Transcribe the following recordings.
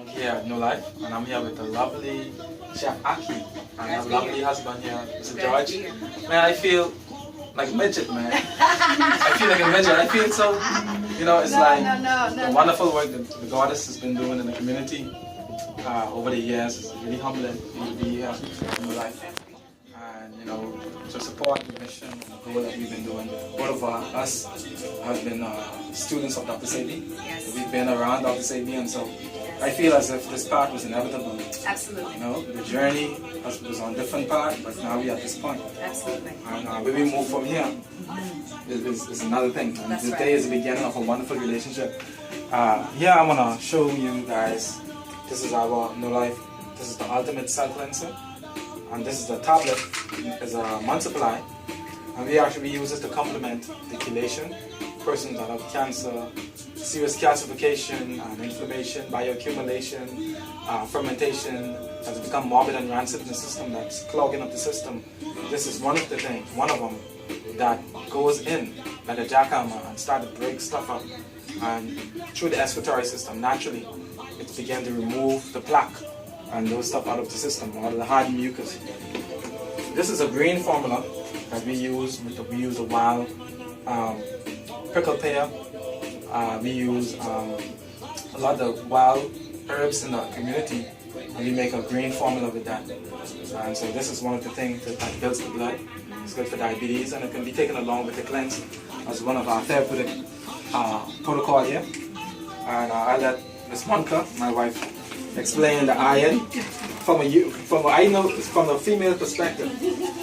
here at Newlife, and I'm here with the lovely Chef Ahki and her lovely husband here, Mr. George. Man, I feel like a midget, man. I feel like a midget. I feel so, it's the wonderful work that the goddess has been doing in the community over the years. It's really humbling to be here at Newlife. And, to support the mission and the goal that we've been doing. Both of us have been students of Dr. Sabi. Yes. We've been around Dr. Sabi, and so I feel as if this path was inevitable. Absolutely. The journey was on a different path, but now we're at this point. Absolutely. And where we move from here is another thing. And this day is the beginning of a wonderful relationship. Here I want to show you guys, this is our Newlife, this is the ultimate cell cleanser. And this is the tablet, it's a month supply. And we actually use this to complement the chelation. Persons that have cancer, serious calcification and inflammation, bioaccumulation, fermentation has become morbid and rancid in the system, that's clogging up the system. This is one of the things, one of them, that goes in like a jackhammer and start to break stuff up. And through the excretory system, naturally, it began to remove the plaque and those stuff out of the system, out of the hard mucus. This is a green formula that we use. We use a wild prickle pear. We use a lot of wild herbs in the community, and we make a green formula with that. And so this is one of the things that builds the blood. It's good for diabetes, and it can be taken along with the cleanse as one of our therapeutic protocol here. And I let Ms. Monica, my wife, explain the iron from a female perspective.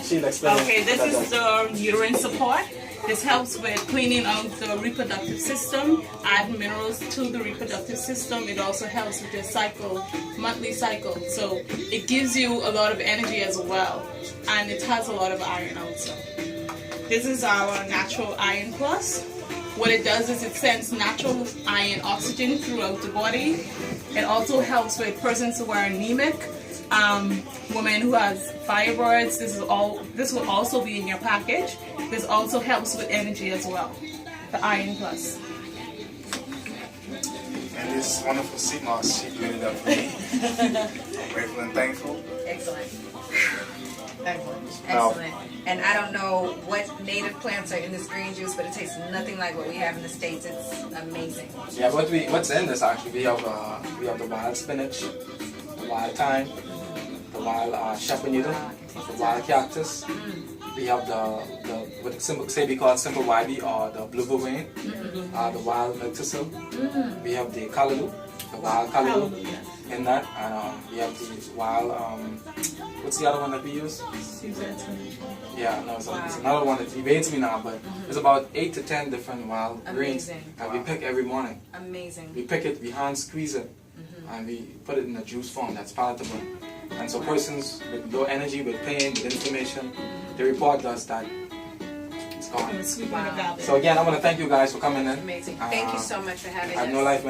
She'll explain. Okay, this is the uterine support. This helps with cleaning out the reproductive system, add minerals to the reproductive system. It also helps with your cycle, monthly cycle. So it gives you a lot of energy as well, and it has a lot of iron also. This is our natural iron plus. What it does is it sends natural iron oxygen throughout the body. It also helps with persons who are anemic, women who has fibroids. This will also be in your package. This also helps with energy as well, the Iron Plus. And this wonderful sea moss, she blended it up for me. I'm grateful and thankful. Excellent. Excellent. And I don't know what native plants are in this green juice, but it tastes nothing like what we have in the States. It's amazing. Yeah, what's in this actually? We have the wild spinach, the wild thyme, the wild shepherd needle, the wild cactus. We have what we call simple YB or the blue vein, the wild milk thistle. We have the callaloo, the wild callaloo in that, and we have the wild. What's the other one that we use? Yeah, no, it's another one that evades me now, but there's about 8 to 10 different wild greens that we pick every morning. Amazing. We pick it, we hand squeeze it, and we put it in a juice form that's palatable. And so persons with low energy, with pain, with inflammation, they report us that it's gone. Wow. So again, I want to thank you guys for coming in. Amazing. Thank you so much for having us. Newlife